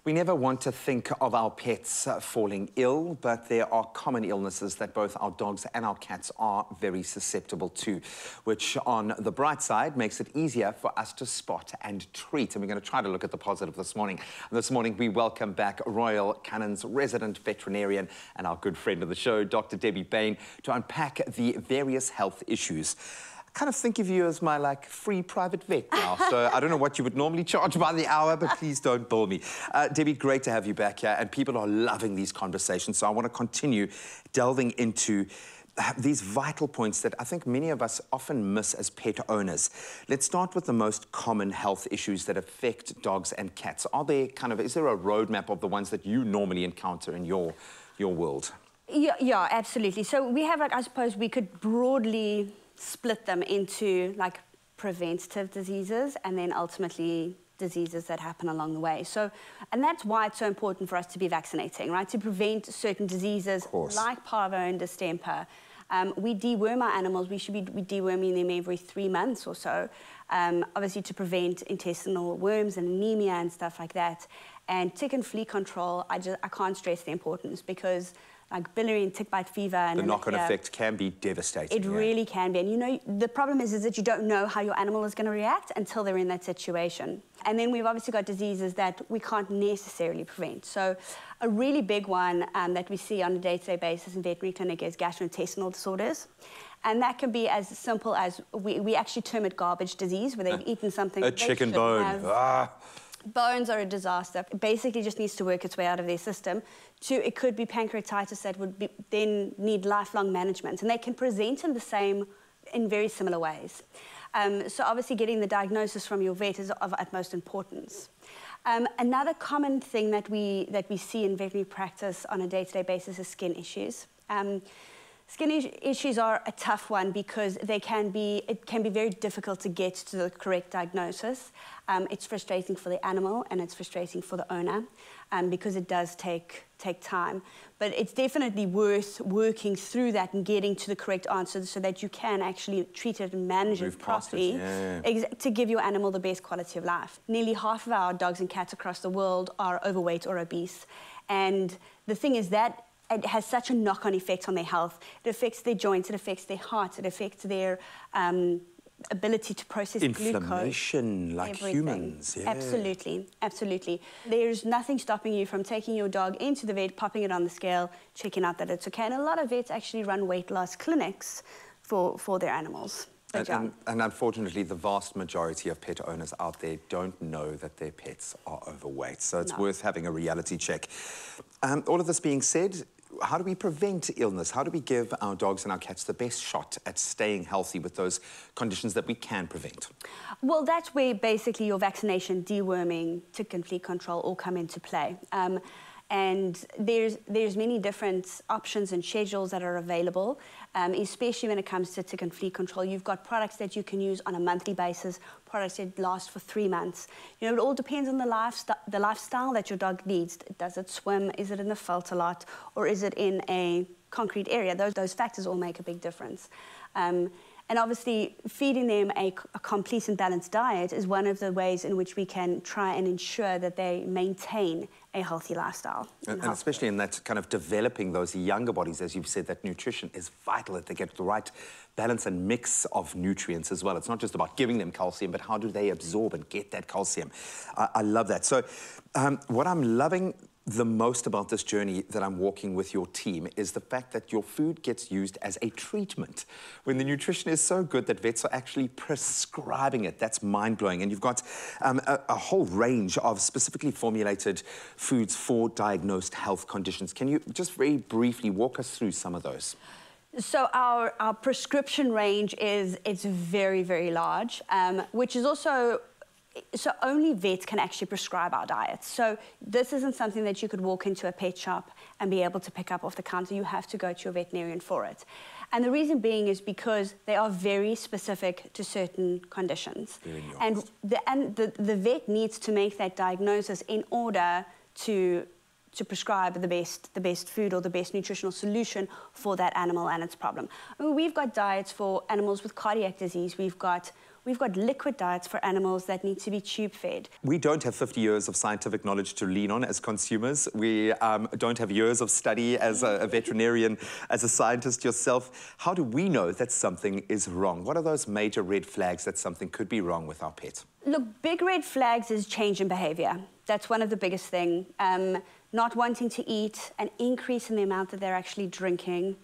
We never want to think of our pets falling ill, but there are common illnesses that both our dogs and our cats are very susceptible to, which on the bright side makes it easier for us to spot and treat. And we're going to try to look at the positive this morning. And this morning we welcome back Royal Canin's resident veterinarian and our good friend of the show, Dr. Debbie Bain, to unpack the various health issues. Kind of think of you as my free private vet now. So I don't know what you would normally charge by the hour, but please don't bill me. Debbie, great to have you back here, and people are loving these conversations. So I want to continue delving into these vital points that I think many of us often miss as pet owners. Let's start with the most common health issues that affect dogs and cats. Is there a roadmap of the ones that you normally encounter in your world? Yeah, absolutely. So we have, I suppose we could broadly split them into preventative diseases and then ultimately diseases that happen along the way. So, and that's why it's so important for us to be vaccinating, right? To prevent certain diseases like parvo and distemper. We deworm our animals. We should be deworming them every 3 months or so, obviously to prevent intestinal worms and anemia and stuff like that. And tick and flea control, I can't stress the importance, because biliary and tick bite fever and the knock-on effect can be devastating. It really can be. And you know, the problem is that you don't know how your animal is going to react until they're in that situation. And then we've obviously got diseases that we can't necessarily prevent. So a really big one that we see on a day-to-day basis in veterinary clinic is gastrointestinal disorders. And that can be as simple as, we actually term it garbage disease, where they've eaten something a chicken bone. Bones are a disaster. It basically just needs to work its way out of their system. It could be pancreatitis that would then need lifelong management, and they can present in very similar ways. So obviously getting the diagnosis from your vet is of utmost importance. Another common thing that we see in veterinary practice on a day-to-day basis is skin issues. Skin issues are a tough one because it can be very difficult to get to the correct diagnosis. It's frustrating for the animal and it's frustrating for the owner because it does take time. But it's definitely worth working through that and getting to the correct answer so that you can actually treat it and manage it properly to give your animal the best quality of life. Nearly half of our dogs and cats across the world are overweight or obese. And the thing is that it has such a knock-on effect on their health. It affects their joints, it affects their heart, it affects their ability to process inflammation, glucose. like everything. Humans. Yeah. Absolutely, absolutely. There's nothing stopping you from taking your dog into the vet, popping it on the scale, checking out that it's okay. And a lot of vets actually run weight loss clinics for their animals. And unfortunately, the vast majority of pet owners out there don't know that their pets are overweight. So it's worth having a reality check. All of this being said, how do we prevent illness? How do we give our dogs and our cats the best shot at staying healthy with those conditions that we can prevent? Well, that's where basically your vaccination, deworming, tick and flea control all come into play. And there's many different options and schedules that are available, especially when it comes to tick and flea control. You've got products that you can use on a monthly basis, products that last for 3 months. You know, it all depends on the lifestyle that your dog needs. Does it swim? Is it in the veldt a lot? Or is it in a concrete area? Those factors all make a big difference. And obviously, feeding them a complete and balanced diet is one of the ways in which we can try and ensure that they maintain a healthy lifestyle. And especially in that kind of developing those younger bodies, as you've said, that nutrition is vital, that they get the right balance and mix of nutrients as well. It's not just about giving them calcium, but how do they absorb and get that calcium? I love that. So what I'm loving the most about this journey that I'm walking with your team is the fact that your food gets used as a treatment. When the nutrition is so good that vets are actually prescribing it, that's mind-blowing. And you've got a whole range of specifically formulated foods for diagnosed health conditions. Can you just very briefly walk us through some of those? So our prescription range it's very, very large, which is also... So only vets can actually prescribe our diets. So this isn't something that you could walk into a pet shop and be able to pick up off the counter. You have to go to your veterinarian for it. And the reason being is because they are very specific to certain conditions. And the vet needs to make that diagnosis in order to prescribe the best food or the best nutritional solution for that animal and its problem. I mean, we've got diets for animals with cardiac disease. We've got We've got liquid diets for animals that need to be tube-fed. We don't have 50 years of scientific knowledge to lean on as consumers. We don't have years of study as a veterinarian, as a scientist yourself. How do we know that something is wrong? What are those major red flags that something could be wrong with our pet? Look, big red flags is change in behavior. That's one of the biggest things. Not wanting to eat, an increase in the amount that they're actually drinking,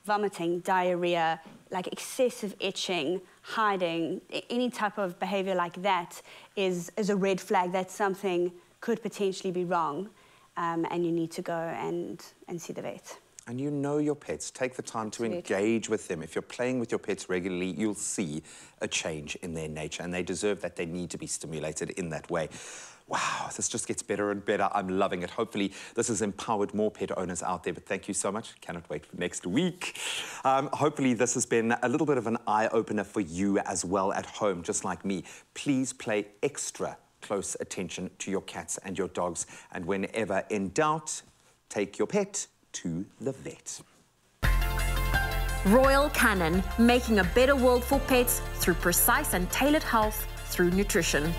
vomiting, diarrhea, like excessive itching, hiding, any type of behavior like that is a red flag that something could potentially be wrong, and you need to go and see the vet. And you know your pets. Take the time to engage with them. If you're playing with your pets regularly, you'll see a change in their nature, and they deserve that. They need to be stimulated in that way. Wow, this just gets better and better. I'm loving it. Hopefully, this has empowered more pet owners out there. But thank you so much. Cannot wait for next week. Hopefully, this has been a little bit of an eye-opener for you as well at home, just like me. Please pay extra close attention to your cats and your dogs. And whenever in doubt, take your pet to the vet. Royal CANIN, making a better world for pets through precise and tailored health through nutrition.